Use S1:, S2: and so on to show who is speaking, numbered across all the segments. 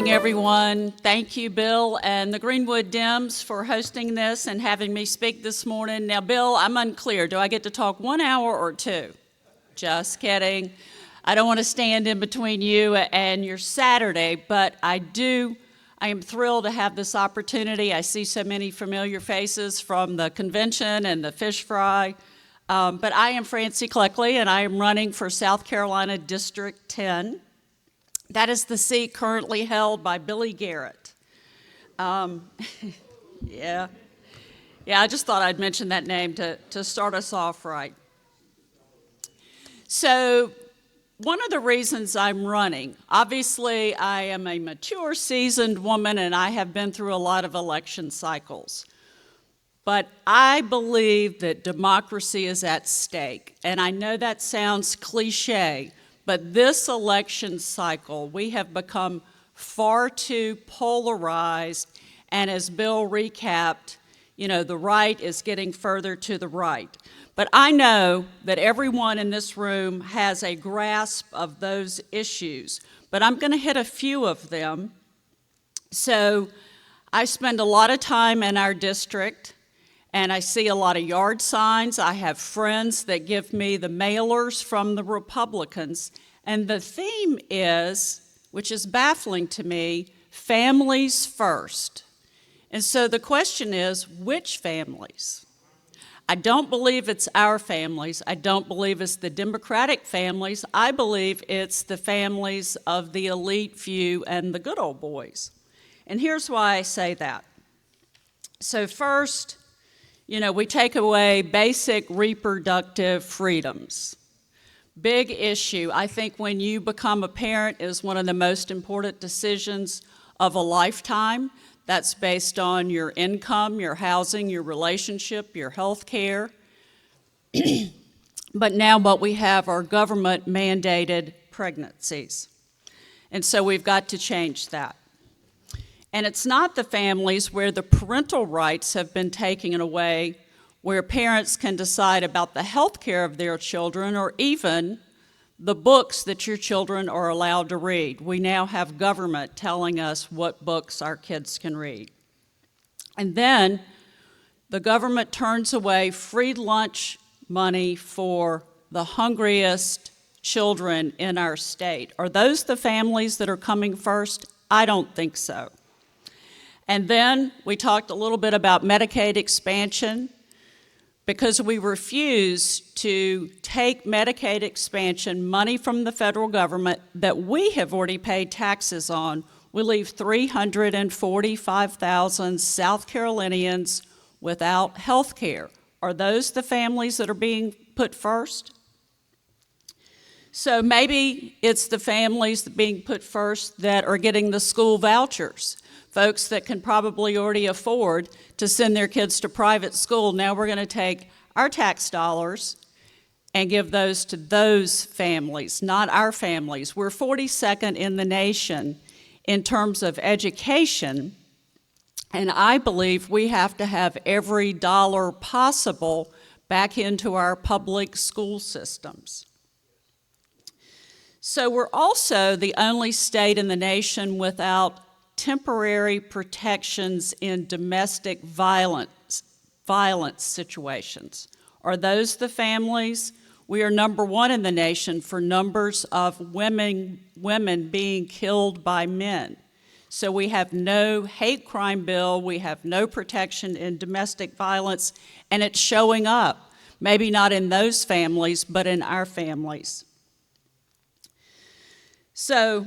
S1: morning, everyone. Thank you, Bill and the Greenwood Dems for hosting this and having me speak this morning. Now, Bill, I'm unclear. Do I get to talk 1 hour or 2? Just kidding. I don't want to stand in between you and your Saturday, but I am thrilled to have this opportunity. I see so many familiar faces from the convention and the fish fry. But I am Francie Kleckley, and I am running for South Carolina District 10. That is the seat currently held by Billy Garrett. Yeah, I just thought I'd mention that name to start us off right. So one of the reasons I'm running, obviously I am a mature, seasoned woman, and I have been through a lot of election cycles. But I believe that democracy is at stake. And I know that sounds cliche, but this election cycle, we have become far too polarized. And as Bill recapped, the right is getting further to the right. But I know that everyone in this room has a grasp of those issues. But I'm going to hit a few of them. So I spend a lot of time in our district, and I see a lot of yard signs. I have friends that give me the mailers from the Republicans. And the theme is, which is baffling to me, families first. And so the question is, which families? I don't believe it's our families. I don't believe it's the Democratic families. I believe it's the families of the elite few and the good old boys. And here's why I say that. So first, we take away basic reproductive freedoms. Big issue. I think when you become a parent is one of the most important decisions of a lifetime. That's based on your income, your housing, your relationship, your health care. But now what we have are government-mandated pregnancies. And so we've got to change that. And it's not the families where the parental rights have been taken away, where parents can decide about the health care of their children or even the books that your children are allowed to read. We now have government telling us what books our kids can read. And then the government turns away free lunch money for the hungriest children in our state. Are those the families that are coming first? I don't think so. And then we talked a little bit about Medicaid expansion, because we refuse to take Medicaid expansion money from the federal government that we have already paid taxes on. We leave 345,000 South Carolinians without health care. Are those the families that are being put first? So maybe it's the families being put first that are getting the school vouchers. Folks that can probably already afford to send their kids to private school. Now we're going to take our tax dollars and give those to those families, not our families. We're 42nd in the nation in terms of education, and I believe we have to have every dollar possible back into our public school systems. So we're also the only state in the nation without temporary protections in domestic violence situations. Are those the families? We are number one in the nation for numbers of women being killed by men. So we have no hate crime bill, we have no protection in domestic violence, and it's showing up. Maybe not in those families, but in our families. So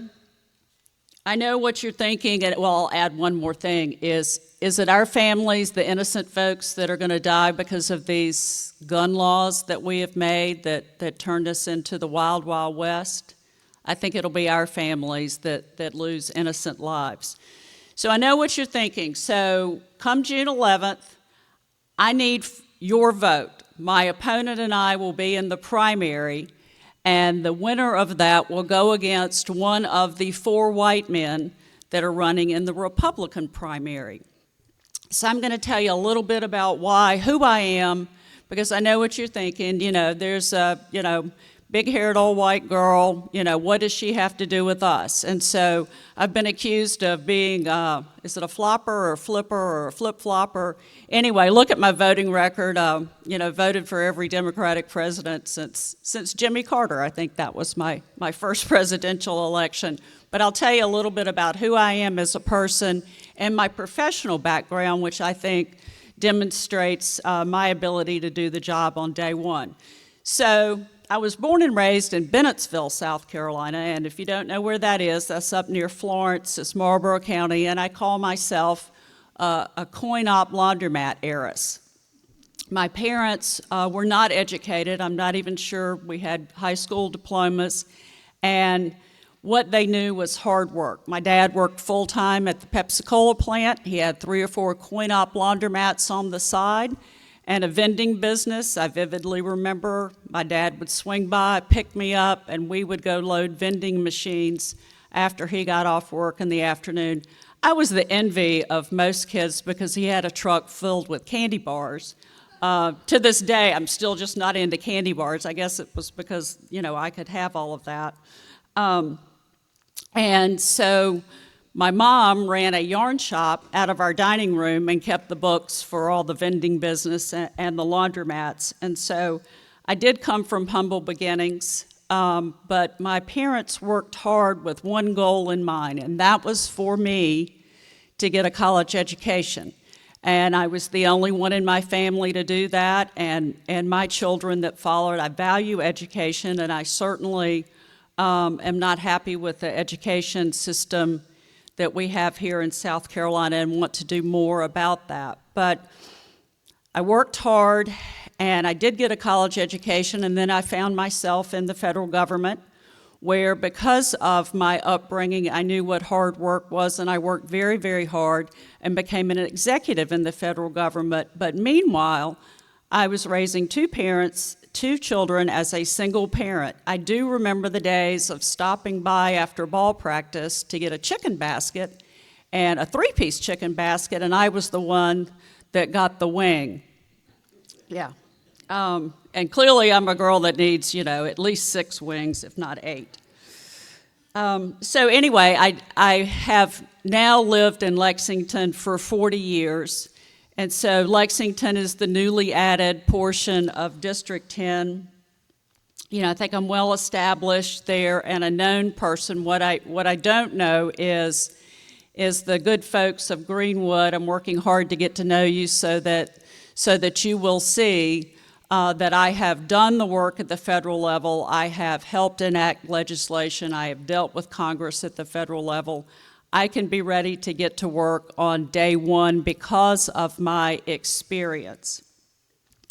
S1: I know what you're thinking, and well, I'll add one more thing. Is it our families, the innocent folks that are going to die because of these gun laws that we have made that turned us into the wild, wild west? I think it'll be our families that lose innocent lives. So I know what you're thinking. So come June 11th, I need your vote. My opponent and I will be in the primary, and the winner of that will go against one of the 4 white men that are running in the Republican primary. So I'm going to tell you a little bit about who I am, because I know what you're thinking. There's big-haired old white girl, you know, what does she have to do with us? And so I've been accused of being, is it a flopper or a flipper or a flip-flopper? Anyway, look at my voting record. You know, voted for every Democratic president since Jimmy Carter. I think that was my first presidential election. But I'll tell you a little bit about who I am as a person and my professional background, which I think demonstrates my ability to do the job on day one. So I was born and raised in Bennettsville, South Carolina, and if you don't know where that is, that's up near Florence, it's Marlborough County, and I call myself a coin-op laundromat heiress. My parents were not educated. I'm not even sure we had high school diplomas, and what they knew was hard work. My dad worked full-time at the Pepsi-Cola plant. He had 3 or 4 coin-op laundromats on the side and a vending business. I vividly remember my dad would swing by, pick me up, and we would go load vending machines after he got off work in the afternoon. I was the envy of most kids because he had a truck filled with candy bars. To this day, I'm still just not into candy bars. I guess it was because, you know, I could have all of that. And so my mom ran a yarn shop out of our dining room and kept the books for all the vending business and the laundromats. And so I did come from humble beginnings, but my parents worked hard with one goal in mind, and that was for me to get a college education. And I was the only one in my family to do that, and my children that followed. I value education, and I certainly am not happy with the education system that we have here in South Carolina and want to do more about that. But I worked hard, and I did get a college education, and then I found myself in the federal government where, because of my upbringing, I knew what hard work was, and I worked very, very hard and became an executive in the federal government. But meanwhile, I was raising 2 children as a single parent. I do remember the days of stopping by after ball practice to get a chicken basket and a 3-piece chicken basket, and I was the one that got the wing. Yeah. And clearly I'm a girl that needs, you know, at least 6 wings, if not 8. So anyway, I have now lived in Lexington for 40 years. And so Lexington is the newly added portion of District 10. You know, I think I'm well established there and a known person. What I don't know is the good folks of Greenwood. I'm working hard to get to know you so that you will see that I have done the work at the federal level. I have helped enact legislation. I have dealt with Congress at the federal level. I can be ready to get to work on day one because of my experience.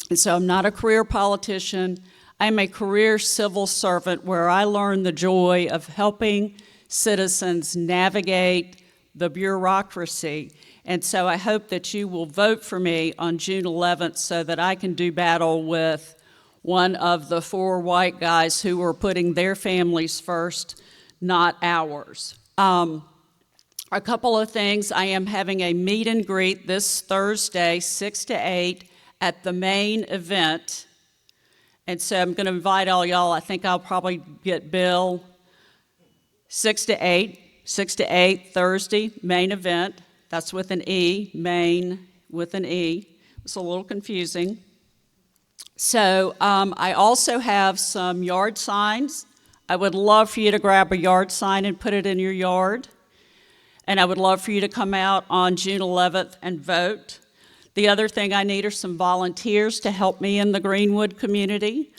S1: And so I'm not a career politician. I'm a career civil servant where I learned the joy of helping citizens navigate the bureaucracy. And so I hope that you will vote for me on June 11th so that I can do battle with one of the 4 white guys who are putting their families first, not ours. A couple of things. I am having a meet and greet this Thursday, 6 to 8, at the main event. And so I'm going to invite all y'all. I think I'll probably get Bill. 6 to 8, Thursday, main event. That's with an E, main with an E. It's a little confusing. So I also have some yard signs. I would love for you to grab a yard sign and put it in your yard. And I would love for you to come out on June 11th and vote. The other thing I need are some volunteers to help me in the Greenwood community.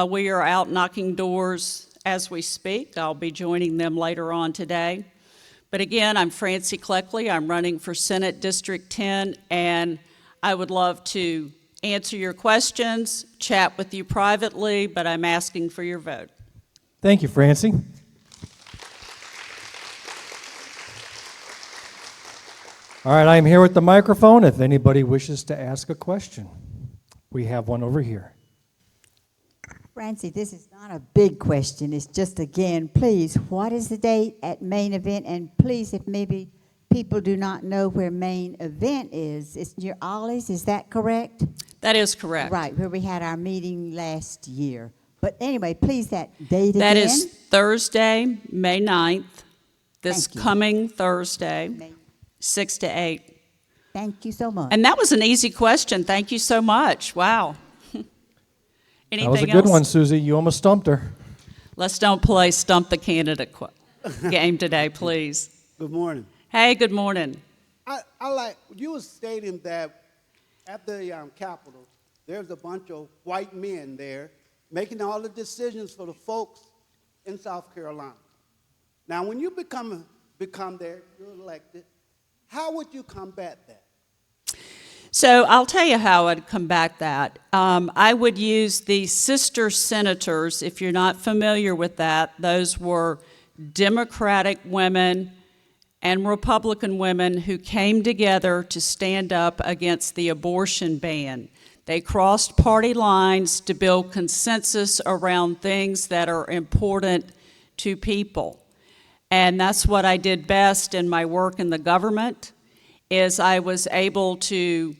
S1: We are out knocking doors as we speak. I'll be joining them later on today. But again, I'm Francie Kleckley. I'm running for Senate District 10, and I would love to answer your questions, chat with you privately, but I'm asking for your vote.
S2: Thank you, Francie. All right, I'm here with the microphone if anybody wishes to ask a question. We have one over here.
S3: Francie, this is not a big question. It's just, again, please, what is the date at main event? And please, if maybe people do not know where main event is, it's near Ollie's, is that correct?
S1: That is correct.
S3: Right, where we had our meeting last year. But anyway, please, that date
S1: That
S3: again?
S1: is Thursday, May 9th, this
S3: Thank you.
S1: coming Thursday,
S3: May-
S1: 6 to 8.
S3: Thank you so much.
S1: And that was an easy question. Thank you so much. Wow. Anything
S2: That was a
S1: else?
S2: good one, Susie. You almost stumped her.
S1: Let's don't play Stump the Candidate game today, please.
S4: Good morning.
S1: Hey, good morning.
S4: I like, you were stating that at the Capitol, there's a bunch of white men there making all the decisions for the folks in South Carolina. Now, when you become there, you're elected, how would you combat that?
S1: So I'll tell you how I'd combat that. I would use the sister senators. If you're not familiar with that, those were Democratic women and Republican women who came together to stand up against the abortion ban. They crossed party lines to build consensus around things that are important to people. And that's what I did best in my work in the government, is I was able to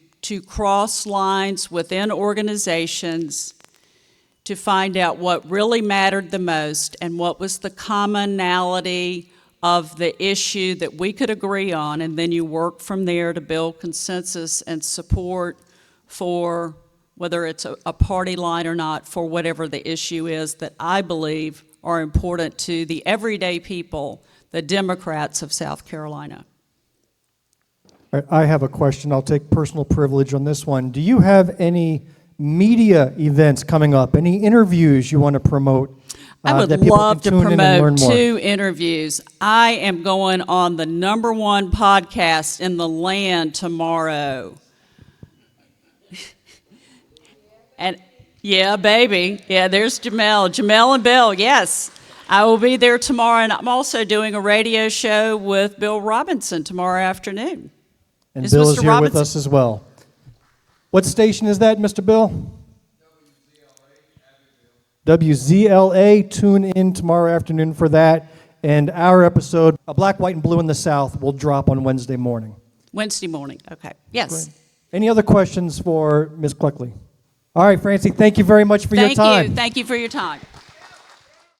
S1: cross lines within organizations to find out what really mattered the most and what was the commonality of the issue that we could agree on, and then you work from there to build consensus and support for, whether it's a party line or not, for whatever the issue is that I believe are important to the everyday people, the Democrats of South Carolina.
S2: All right, I have a question. I'll take personal privilege on this one. Do you have any media events coming up? Any interviews you want to promote?
S1: I would
S2: that people
S1: love to
S2: can tune in and learn
S1: promote
S2: more?
S1: 2 interviews. I am going on the #1 podcast in the land tomorrow. And yeah, baby. Yeah, there's Jamel and Bill, yes. I will be there tomorrow, and I'm also doing a radio show with Bill Robinson tomorrow afternoon.
S2: And
S1: Is
S2: Bill
S1: Mr.
S2: is here with
S1: Robinson-
S2: us as well. What station is that, Mr. Bill? WZLA. Tune in tomorrow afternoon for that. And our episode, A Black, White, and Blue in the South, will drop on Wednesday morning.
S1: Wednesday morning, okay. Yes.
S2: Any other questions for Ms. Kleckley? All right, Francie, thank you very much for your time.
S1: Thank you for your time.